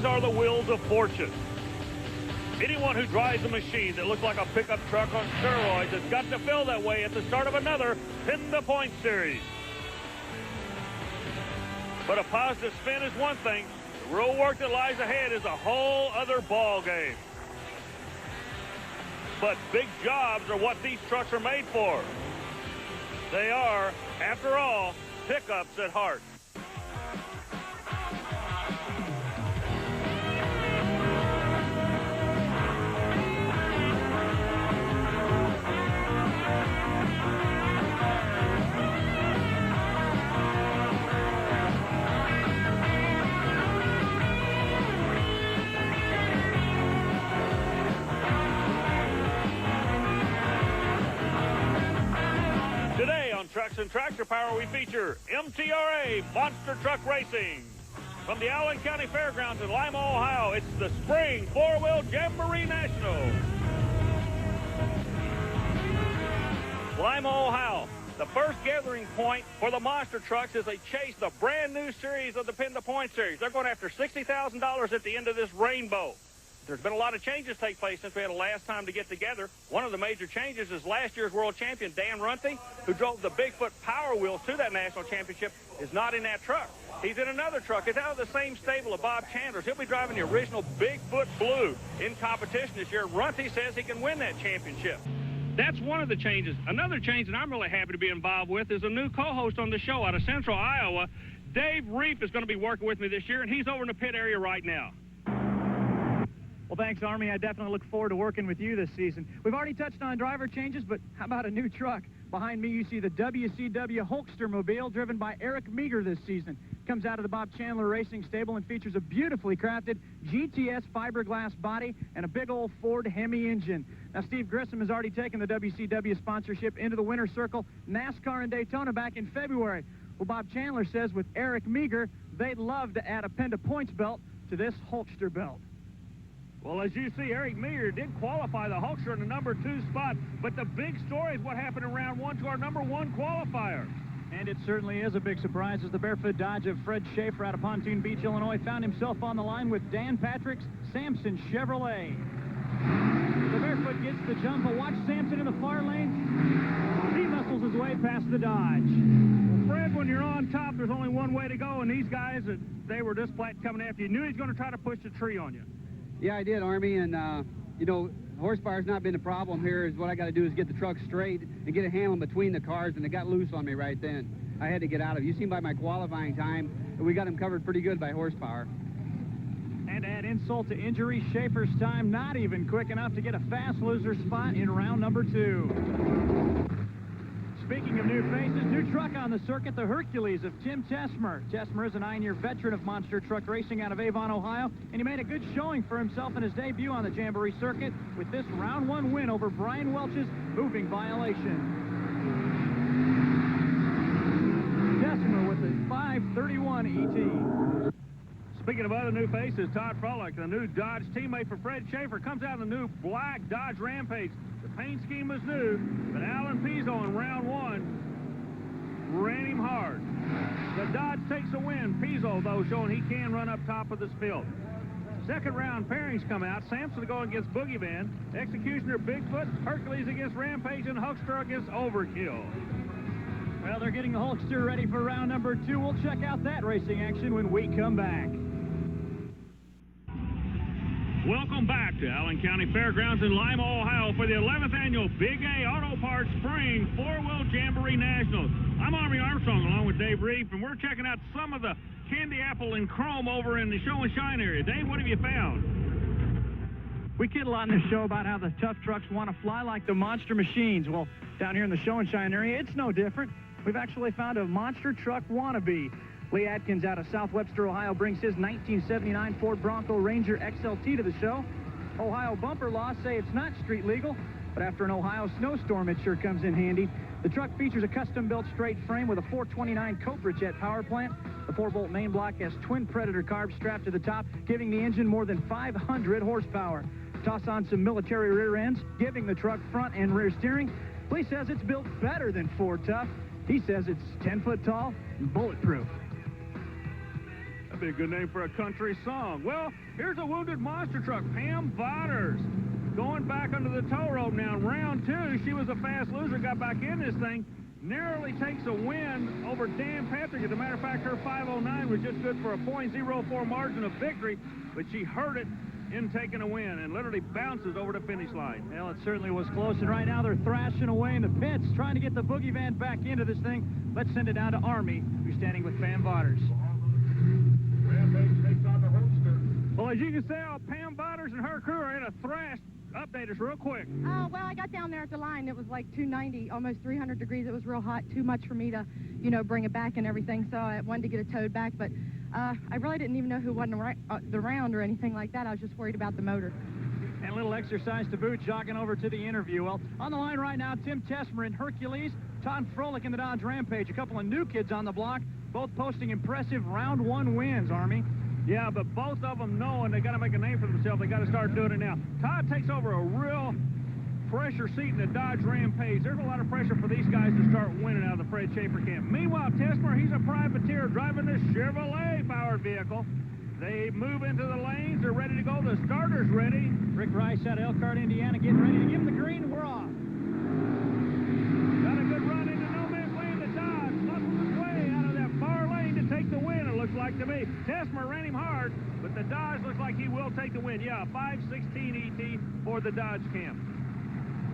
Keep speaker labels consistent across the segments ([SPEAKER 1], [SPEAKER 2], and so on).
[SPEAKER 1] These are the wheels of fortune. Anyone who drives a machine that looks like a pickup truck on steroids has got to feel that way at the start of another PENDA Point Series. But a positive spin is one thing. The real work that lies ahead is a whole other ball game. But big jobs are what these trucks are made for. They are, after all, pickups at heart. Today on Trucks and Tractor Power, we feature MTRA Monster Truck Racing. From the Allen County Fairgrounds in Lima, Ohio, it's the Spring Four-Wheel Jamboree National. Lima, Ohio, the first gathering point for the monster trucks as they chase the brand new series of the PENDA Point Series. They're going after $60,000 at the end of this rainbow. There's been a lot of changes take place since we had a last time to get together. One of the major changes is last year's world champion, Dan Runte, who drove the Bigfoot Power Wheels to that national championship, is not in that truck. He's in another truck. It's out of the same stable of Bob Chandler's. He'll be driving the original Bigfoot Blue in competition this year. Runte says he can win that championship. That's one of the changes. Another change that I'm really happy to be involved with is a new co-host on the show out of Central Iowa. Dave Reiff is going to be working with me this year, and he's over in the pit area right now.
[SPEAKER 2] Well, thanks, Army. I definitely look forward to working with you this season. We've already touched on driver changes, but how about a new truck? Behind me, you see the WCW Hulkster Mobile, driven by Eric Meager this season. Comes out of the Bob Chandler Racing stable and features a beautifully crafted GTS fiberglass body and a big old Ford Hemi engine. Now, Steve Grissom has already taken the WCW sponsorship into the winner's circle, NASCAR and Daytona back in February. Well, Bob Chandler says with Eric Meager, they'd love to add a PENDA points belt to this Hulkster belt.
[SPEAKER 1] Well, as you see, Eric Meager did qualify the Hulkster in the number 2 spot, but the big story is what happened in round 1 to our number 1 qualifier.
[SPEAKER 2] And it certainly is a big surprise as the Barefoot Dodge of Fred Schaefer out of Pontoon Beach, Illinois, found himself on the line with Dan Patrick's Samson Chevrolet. The Barefoot gets the jump, but watch Samson in the far lane. He muscles his way past the Dodge.
[SPEAKER 1] Well, Fred, when you're on top, there's only one way to go, and these guys, they were just flat coming after you. Knew he was going to try to push the tree on you.
[SPEAKER 3] Yeah, I did, Army, and, you know, horsepower's not been a problem here. Is what I got to do is get the truck straight and get a handle between the cars, and it got loose on me right then. I had to get out of it. You seen by my qualifying time, we got him covered pretty good by horsepower.
[SPEAKER 2] And add insult to injury, Schaefer's time not even quick enough to get a fast loser spot in round number 2. Speaking of new faces, new truck on the circuit, the Hercules of Tim Tesmer. Tesmer is a 9-year veteran of monster truck racing out of Avon, Ohio, and he made a good showing for himself in his debut on the Jamboree circuit with this round 1 win over Brian Welch's moving violation. Tesmer with a 531 ET.
[SPEAKER 1] Speaking of other new faces, Todd Frolick, the new Dodge teammate for Fred Schaefer, comes out in the new black Dodge Rampage. The paint scheme was new, but Alan Pizzo in round 1 ran him hard. The Dodge takes a win. Pizzo, though, showing he can run up top of this field. Second round pairings come out. Sampson going against Boogie Van, Executioner Bigfoot, Hercules against Rampage, and Hulkster against Overkill.
[SPEAKER 2] Well, they're getting the Hulkster ready for round number 2. We'll check out that racing action when we come back.
[SPEAKER 1] Welcome back to Allen County Fairgrounds in Lima, Ohio for the 11th annual Big A Auto Parts Spring Four-Wheel Jamboree Nationals. I'm Army Armstrong along with Dave Reiff, and we're checking out some of the candy apple and chrome over in the show and shine area. Dave, what have you found?
[SPEAKER 2] We kid a lot in this show about how the tough trucks want to fly like the monster machines. Well, down here in the show and shine area, it's no different. We've actually found a monster truck wannabe. Lee Atkins out of South Webster, Ohio, brings his 1979 Ford Bronco Ranger XLT to the show. Ohio bumper laws say it's not street legal, but after an Ohio snowstorm, it sure comes in handy. The truck features a custom-built straight frame with a 429 Cobra jet power plant. The 4-bolt main block has twin Predator carbs strapped to the top, giving the engine more than 500 horsepower. Toss on some military rear ends, giving the truck front and rear steering. Lee says it's built better than Ford Tough. He says it's 10 foot tall and bulletproof.
[SPEAKER 1] That'd be a good name for a country song. Well, here's a wounded monster truck, Pam Voders, going back under the tow rope now. In round 2, she was a fast loser, got back in this thing, narrowly takes a win over Dan Patrick. As a matter of fact, her 509 was just good for a .04 margin of victory, but she hurt it in taking a win and literally bounces over the finish line.
[SPEAKER 2] Well, it certainly was close, and right now they're thrashing away in the pits, trying to get the boogie van back into this thing. Let's send it down to Army, who's standing with Pam Voders.
[SPEAKER 4] Rampage takes on the holster.
[SPEAKER 1] Well, as you can tell, Pam Voders and her crew are in a thrash. Update us real quick.
[SPEAKER 5] Well, I got down there at the line. It was like 290, almost 300 degrees. It was real hot, too much for me to, you know, bring it back and everything. So I wanted to get it towed back, but I really didn't even know who wasn't around or anything like that. I was just worried about the motor.
[SPEAKER 2] And a little exercise to boot, jogging over to the interview. Well, on the line right now, Tim Tesmer in Hercules, Todd Froelich in the Dodge Rampage. A couple of new kids on the block, both posting impressive round 1 wins, Army.
[SPEAKER 1] Yeah, but both of them knowing they got to make a name for themselves. They got to start doing it now. Todd takes over a real pressure seat in the Dodge Rampage. There's a lot of pressure for these guys to start winning out of the Fred Schaefer camp. Meanwhile, Tesmer, he's a privateer driving this Chevrolet-powered vehicle. They move into the lanes. They're ready to go. The starter's ready.
[SPEAKER 2] Rick Rice out of Elkhart, Indiana, getting ready to give him the green, and we're off.
[SPEAKER 1] Got a good run into no man's land. The Dodge muscles his way out of that far lane to take the win, it looks like to me. Tesmer ran him hard, but the Dodge looks like he will take the win. Yeah, 5:16 ET for the Dodge camp.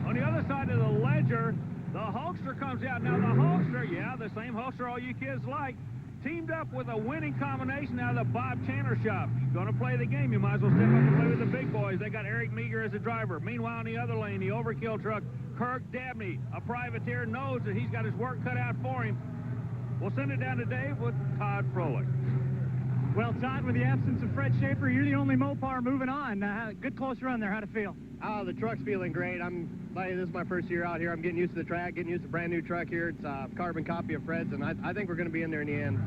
[SPEAKER 1] On the other side of the ledger, the Hulkster comes out. Now, the Hulkster, yeah, the same Hulkster all you kids like, teamed up with a winning combination out of the Bob Chandler shop. You're going to play the game, you might as well step up and play with the big boys. They got Eric Meager as a driver. Meanwhile, in the other lane, the overkill truck, Kirk Dabney, a privateer, knows that he's got his work cut out for him. We'll send it down to Dave with Todd Froelich.
[SPEAKER 2] Well, Todd, with the absence of Fred Schaefer, you're the only Mopar moving on. Good close run there. How'd it feel?
[SPEAKER 6] Oh, the truck's feeling great. This is my first year out here. I'm getting used to the track, getting used to a brand new truck here. It's a carbon copy of Fred's, and I think we're going to be in there in the end.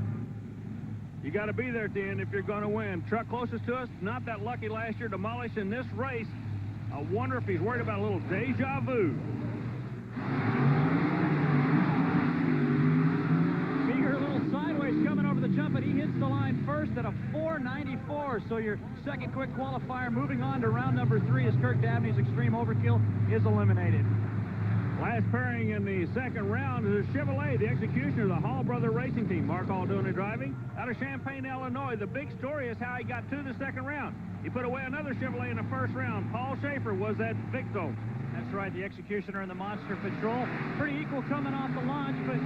[SPEAKER 1] You got to be there at the end if you're going to win. Truck closest to us, not that lucky last year, demolished in this race. I wonder if he's worried about a little deja vu.
[SPEAKER 2] Meager a little sideways coming over the jump, and he hits the line first at a 494. So your second quick qualifier moving on to round number 3 as Kirk Dabney's extreme overkill is eliminated.
[SPEAKER 1] Last pairing in the second round is Chevrolet, the executioner of the Hall Brother Racing Team. Mark Hall doing the driving out of Champaign, Illinois. The big story is how he got to the second round. He put away another Chevrolet in the first round. Paul Schaefer was that victim.
[SPEAKER 2] That's right, the executioner and the Monster Patrol. Pretty equal coming off the launch, but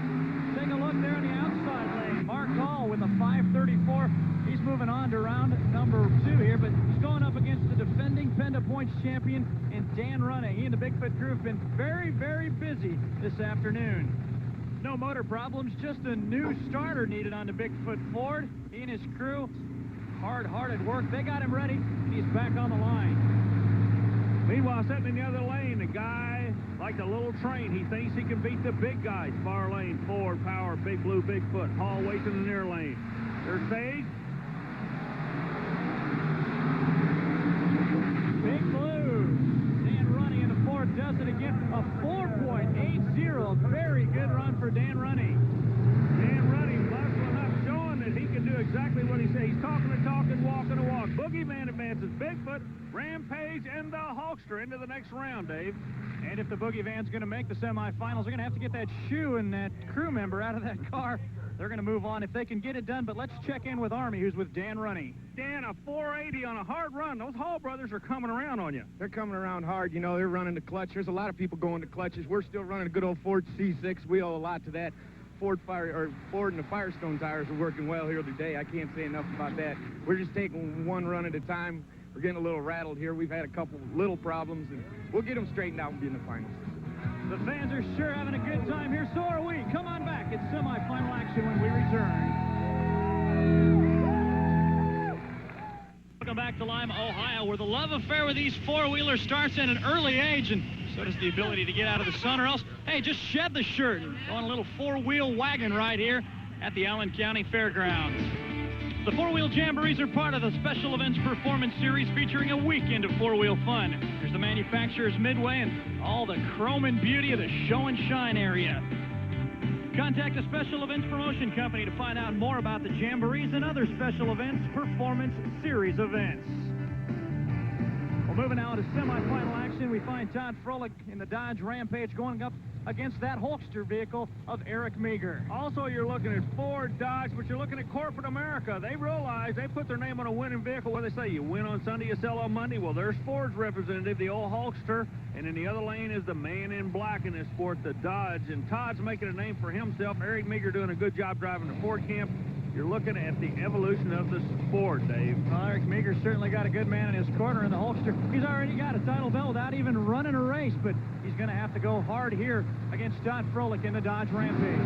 [SPEAKER 2] take a look there on the outside lane. Mark Hall with a 534. He's moving on to round number 2 here, but he's going up against the defending PENDA points champion in Dan Running. He and the Bigfoot crew have been very, very busy this afternoon. No motor problems, just a new starter needed on the Bigfoot Ford. He and his crew, hard at work. They got him ready. He's back on the line.
[SPEAKER 1] Meanwhile, sitting in the other lane, the guy, like a little train, he thinks he can beat the big guys. Far lane, Ford, Power, Big Blue, Bigfoot. Hall waits in the near lane. There's Sage.
[SPEAKER 2] Big Blue. Dan Running in the Ford does it again. A 4.80. Very good run for Dan Running.
[SPEAKER 1] Dan Running muscling up, showing that he can do exactly what he says. He's talking the talk and walking the walk. Boogeyman advances. Bigfoot, Rampage, and the Hulkster into the next round, Dave.
[SPEAKER 2] And if the Boogie Van's going to make the semifinals, they're going to have to get that shoe and that crew member out of that car. They're going to move on if they can get it done, but let's check in with Army, who's with Dan Running.
[SPEAKER 1] Dan, a 480 on a hard run. Those Hall brothers are coming around on you.
[SPEAKER 6] They're coming around hard. You know, they're running the clutch. There's a lot of people going to clutches. We're still running a good old Ford C6. We owe a lot to that. Ford and the Firestone tires are working well here today. I can't say enough about that. We're just taking one run at a time. We're getting a little rattled here. We've had a couple little problems, and we'll get them straightened out and be in the finals.
[SPEAKER 2] The fans are sure having a good time here. So are we. Come on back. It's semifinal action when we return. Welcome back to Lima, Ohio, where the love affair with these four-wheelers starts at an early age, and so does the ability to get out of the sun, or else, hey, just shed the shirt and go on a little four-wheel wagon ride here at the Allen County Fairgrounds. The four-wheel jamborees are part of the Special Events Performance Series featuring a weekend of four-wheel fun. There's the manufacturer's midway and all the chrome and beauty of the show and shine area. Contact a Special Events Promotion Company to find out more about the Jamborees and other special events, performance series events. Well, moving now to semifinal action, we find Todd Froelich in the Dodge Rampage going up against that Hulkster vehicle of Eric Meager.
[SPEAKER 1] Also, you're looking at Ford, Dodge, but you're looking at corporate America. They realize they put their name on a winning vehicle. What do they say? You win on Sunday, you sell on Monday. Well, there's Ford's representative, the old Hulkster, and in the other lane is the man in black in this sport, the Dodge. And Todd's making a name for himself. Eric Meager doing a good job driving the Ford camp. You're looking at the evolution of the sport, Dave.
[SPEAKER 2] Well, Eric Meager certainly got a good man in his corner in the Hulkster. He's already got a title belt without even running a race, but he's going to have to go hard here against Todd Froelich in the Dodge Rampage.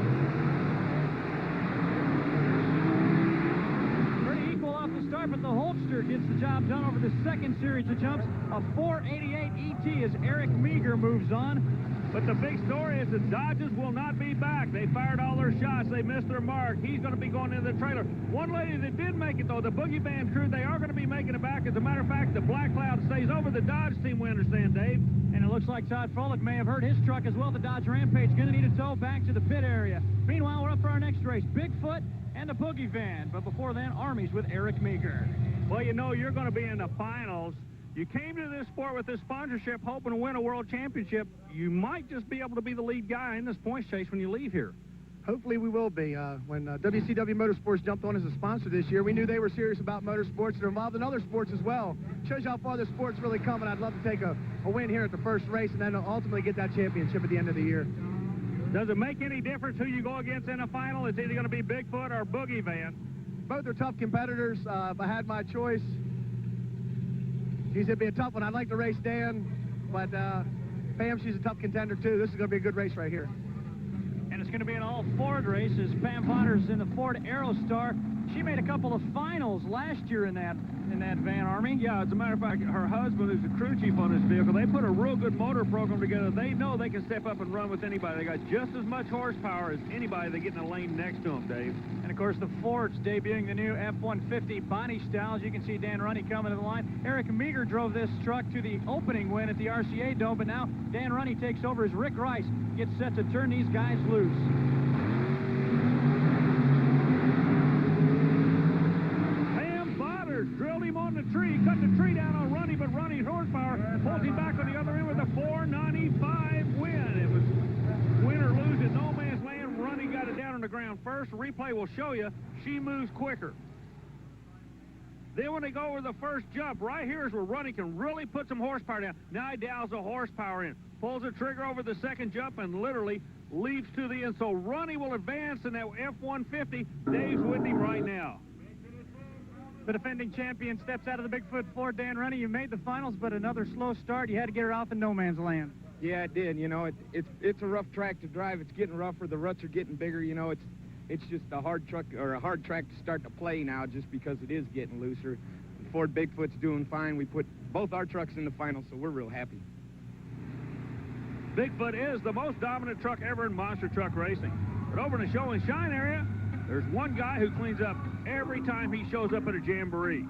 [SPEAKER 2] Pretty equal off the start, but the Hulkster gets the job done over the second series of jumps. A 488 ET as Eric Meager moves on.
[SPEAKER 1] But the big story is the Dodges will not be back. They fired all their shots. They missed their mark. He's going to be going into the trailer. One lady that did make it, though, the Boogie Band crew, they are going to be making it back. As a matter of fact, the black cloud stays over the Dodge team, we understand, Dave.
[SPEAKER 2] And it looks like Todd Froelich may have hurt his truck as well. The Dodge Rampage going to need a tow back to the pit area. Meanwhile, we're up for our next race, Bigfoot and the Boogie Van. But before then, Armies with Eric Meager.
[SPEAKER 1] Well, you know you're going to be in the finals. You came to this sport with this sponsorship hoping to win a world championship. You might just be able to be the lead guy in this points chase when you leave here.
[SPEAKER 6] Hopefully we will be. When WCW Motorsports jumped on as a sponsor this year, we knew they were serious about motorsports. They're involved in other sports as well. Shows you how far the sport's really coming. I'd love to take a win here at the first race and then ultimately get that championship at the end of the year.
[SPEAKER 1] Does it make any difference who you go against in a final? It's either going to be Bigfoot or Boogie Van.
[SPEAKER 6] Both are tough competitors. If I had my choice, it'd be a tough one. I'd like to race Dan, but Pam, she's a tough contender too. This is going to be a good race right here.
[SPEAKER 2] And it's going to be an all-Ford race as Pam Potter's in the Ford Aerostar. She made a couple of finals last year in that van, Army.
[SPEAKER 1] Yeah, as a matter of fact, her husband, who's the crew chief on this vehicle, they put a real good motor program together. They know they can step up and run with anybody. They got just as much horsepower as anybody that get in a lane next to them, Dave.
[SPEAKER 2] And, of course, the Ford's debuting the new F-150 body style. As you can see, Dan Runney coming to the line. Eric Meager drove this truck to the opening win at the RCA Dome, but now Dan Runney takes over as Rick Rice gets set to turn these guys loose.
[SPEAKER 1] Drilled him on the tree, cut the tree down on Runney, but Runney's horsepower pulls him back on the other end with a 495 win. It was win or lose at no man's land. Runney got it down on the ground first. Replay will show you she moves quicker. Then when they go over the first jump, right here is where Runney can really put some horsepower down. Now he dials the horsepower in, pulls the trigger over the second jump, and literally leaps to the end. So Runney will advance in that F-150. Dave's with him right now.
[SPEAKER 2] The defending champion steps out of the Bigfoot Ford. Dan Runney, you made the finals, but another slow start. You had to get her off in no man's land.
[SPEAKER 6] Yeah, it did. You know, it's a rough track to drive. It's getting rougher. The ruts are getting bigger. You know, it's just a hard track to start to play now, just because it is getting looser. Ford Bigfoot's doing fine. We put both our trucks in the final, so we're real happy.
[SPEAKER 1] Bigfoot is the most dominant truck ever in monster truck racing. But over in the show and shine area, there's one guy who cleans up every time he shows up at a jamboree.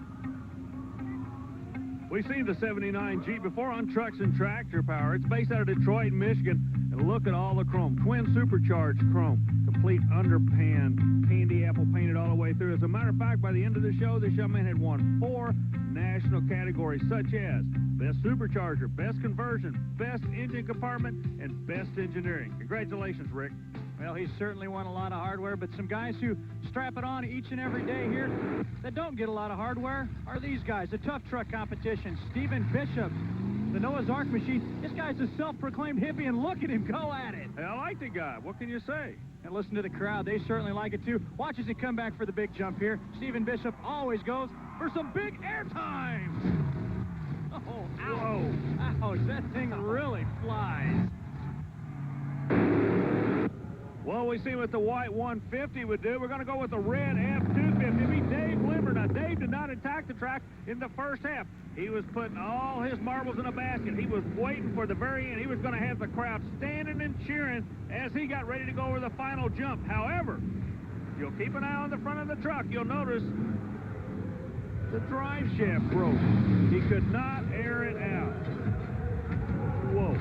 [SPEAKER 1] We've seen the 79 Jeep before on Trucks and Tractor Power. It's based out of Detroit, Michigan. And look at all the chrome. Twin supercharged chrome. Complete underpan. Candy apple painted all the way through. As a matter of fact, by the end of the show, this young man had won 4 national categories, such as Best Supercharger, Best Conversion, Best Engine Compartment, and Best Engineering. Congratulations, Rick.
[SPEAKER 2] Well, he's certainly won a lot of hardware, but some guys who strap it on each and every day here that don't get a lot of hardware are these guys. The tough truck competition. Stephen Bishop, the Noah's Ark machine. This guy's a self-proclaimed hippie, and look at him go at it.
[SPEAKER 1] Hey, I like the guy. What can you say?
[SPEAKER 2] And listen to the crowd. They certainly like it, too. Watch as he come back for the big jump here. Stephen Bishop always goes for some big air time. Oh, ow. Ouch, that thing really flies.
[SPEAKER 1] Well, we see what the white 150 would do. We're going to go with the red F250. It'll be Dave Limber. Now, Dave did not attack the track in the first half. He was putting all his marbles in a basket. He was waiting for the very end. He was going to have the crowd standing and cheering as he got ready to go over the final jump. However, you'll keep an eye on the front of the truck. You'll notice the drive shaft broke. He could not air it out. Whoa.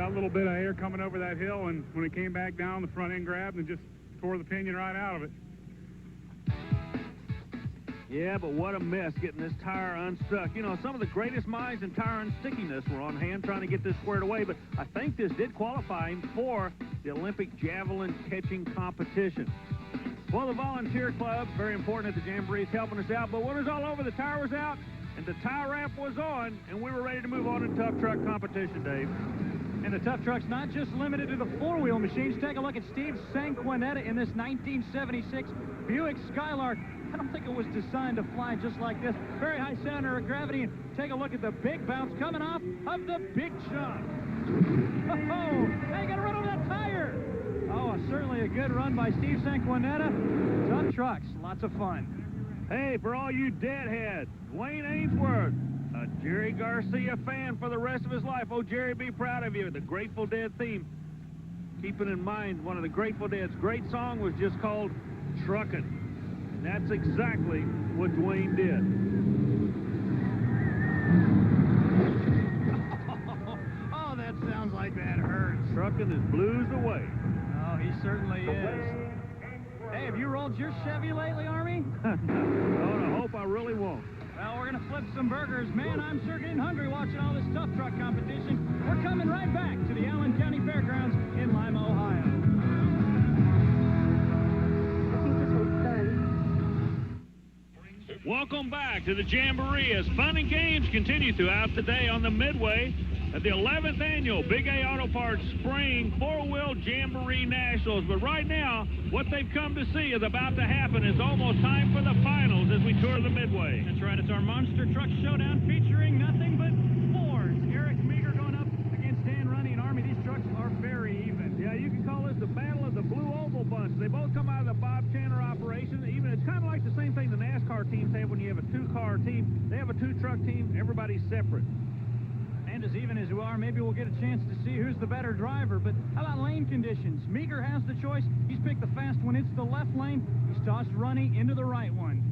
[SPEAKER 4] got a little bit of air coming over that hill, and when it came back down, the front end grabbed and just tore the pinion right out of it.
[SPEAKER 7] Yeah, but what a mess getting this tire unstuck. You know, some of the greatest minds in tire unstickiness were on hand trying to get this squared away, but I think this did qualify him for the Olympic javelin catching competition. Well, the volunteer club, very important at the Jamboree, is helping us out, but when it was all over, the tire was out, and the tire ramp was on, and we were ready to move on to tough truck competition, Dave.
[SPEAKER 2] And the tough truck's not just limited to the four-wheel machines. Take a look at Steve Sanquinetta in this 1976 Buick Skylark. I don't think it was designed to fly just like this. Very high center of gravity, and take a look at the big bounce coming off of the big jump. Oh, they got to run over that tire. Oh, certainly a good run by Steve Sanquinetta. Tough trucks, lots of fun.
[SPEAKER 7] Hey, for all you deadheads, Wayne Ainsworth, a Jerry Garcia fan for the rest of his life. Oh, Jerry, be proud of you. The Grateful Dead theme. Keeping in mind, one of the Grateful Dead's great song was just called Truckin'. And that's exactly what Dwayne did.
[SPEAKER 2] Oh, that sounds like that hurts.
[SPEAKER 7] Truckin' his blues away.
[SPEAKER 2] Oh, he certainly is. Hey, have you rolled your Chevy lately, Army?
[SPEAKER 7] No, I hope I really won't.
[SPEAKER 2] Well, we're going to flip some burgers. Man, I'm sure getting hungry watching all this tough truck competition. We're coming right back to the Allen County Fairgrounds in Lima, Ohio.
[SPEAKER 1] Welcome back to the Jamboree as fun and games continue throughout the day on the Midway at the 11th Annual Big A Auto Parts Spring 4-Wheel Jamboree Nationals. But right now, what they've come to see is about to happen. It's almost time for the finals as we tour the Midway.
[SPEAKER 2] That's right, it's our Monster Truck Showdown featuring nothing but Fords. Eric Meager going up against Dan Runny and Army. These trucks are very even.
[SPEAKER 7] Yeah, you can call this the Battle of the Blue Oval Bunch. They both come out of the Bob Chandler operation. Even it's kind of like the same thing the NASCAR teams have when you have a two-car team. They have a two-truck team. Everybody's separate.
[SPEAKER 2] And as even as we are, maybe we'll get a chance to see who's the better driver. But how about lane conditions? Meager has the choice. He's picked the fast one. It's the left lane. He's tossed Runny into the right one.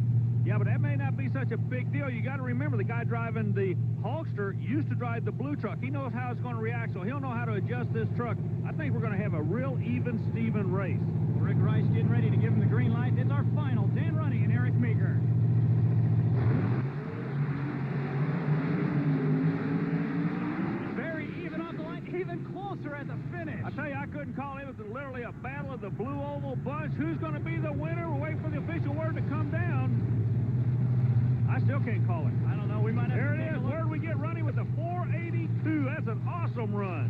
[SPEAKER 7] Yeah, but that may not be such a big deal. You got to remember the guy driving the Hulkster used to drive the blue truck. He knows how it's going to react, so he'll know how to adjust this truck. I think we're going to have a real even-Steven race.
[SPEAKER 2] Rick Rice getting ready to give him the green light. It's our final. Dan Runny and Eric Meager. Very even off the line, even closer at the finish.
[SPEAKER 7] I tell you, I couldn't call it. It was literally a battle of the Blue Oval Bunch. Who's going to be the winner? We'll wait for the official word to come down. I still can't call it.
[SPEAKER 2] I don't know. We might have
[SPEAKER 7] There
[SPEAKER 2] to
[SPEAKER 7] it is. Where do we get Runny with the 482? That's an awesome run.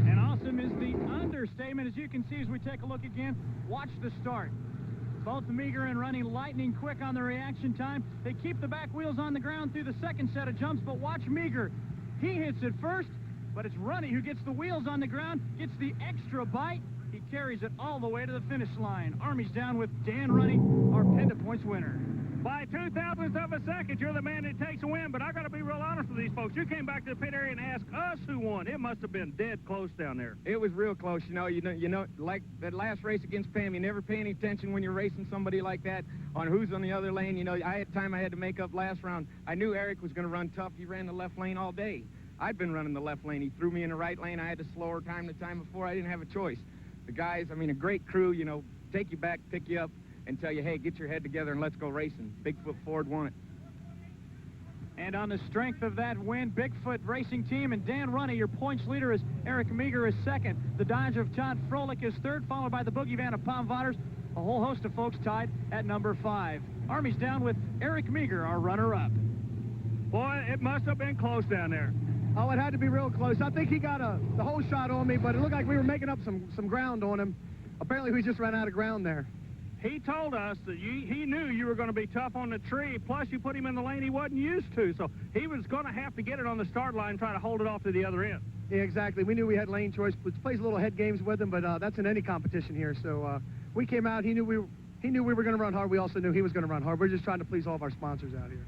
[SPEAKER 2] And awesome is the understatement. As you can see as we take a look again, watch the start. Both Meager and Runny lightning quick on the reaction time. They keep the back wheels on the ground through the second set of jumps, but watch Meager. He hits it first, but it's Runny who gets the wheels on the ground, gets the extra bite. He carries it all the way to the finish line. Army's down with Dan Runny, our PENDA points winner.
[SPEAKER 7] By 2,000ths of a second, you're the man that takes a win, but I got to be real honest with these folks. You came back to the pit area and asked us who won. It must have been dead close down there.
[SPEAKER 6] It was real close. You know, like that last race against Pam, you never pay any attention when you're racing somebody like that on who's on the other lane. You know, I had time I had to make up last round. I knew Eric was going to run tough. He ran the left lane all day. I'd been running the left lane. He threw me in the right lane. I had to slow her time to time before. I didn't have a choice. The guys, I mean, a great crew, you know, take you back, pick you up, and tell you, hey, get your head together and let's go racing. Bigfoot Ford won it.
[SPEAKER 2] And on the strength of that win, Bigfoot Racing Team and Dan Runny, your points leader, is Eric Meager is second. The Dodge of Todd Froelich is third, followed by the Boogie Van of Palm Vatters. A whole host of folks tied at number 5. Army's down with Eric Meager, our runner-up.
[SPEAKER 7] Boy, it must have been close down there.
[SPEAKER 8] Oh, it had to be real close. I think he got the whole shot on me, but it looked like we were making up some ground on him. Apparently, we just ran out of ground there.
[SPEAKER 7] He told us that he knew you were going to be tough on the tree, plus you put him in the lane he wasn't used to, so he was going to have to get it on the start line and try to hold it off to the other end.
[SPEAKER 8] Yeah, exactly. We knew we had lane choice. Let's play a little head games with him, but that's in any competition here. So we came out. He knew we were going to run hard. We also knew he was going to run hard. We're just trying to please all of our sponsors out here.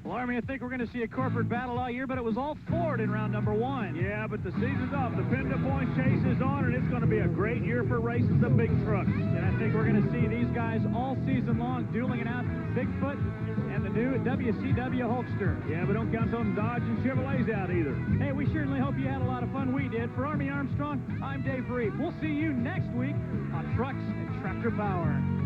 [SPEAKER 2] Well, Army, I think we're going to see a corporate battle all year, but it was all Ford in round number 1.
[SPEAKER 7] Yeah, but the season's off. The PENDA Points chase is on, and it's going to be a great year for racing the big trucks.
[SPEAKER 2] And I think we're going to see these guys all season long dueling it out, Bigfoot and the new WCW Hulkster.
[SPEAKER 7] Yeah, but don't count those Dodge and Chevrolets out either.
[SPEAKER 2] Hey, we certainly hope you had a lot of fun. We did. For Army Armstrong, I'm Dave Reiff. We'll see you next week on Trucks and Tractor Power.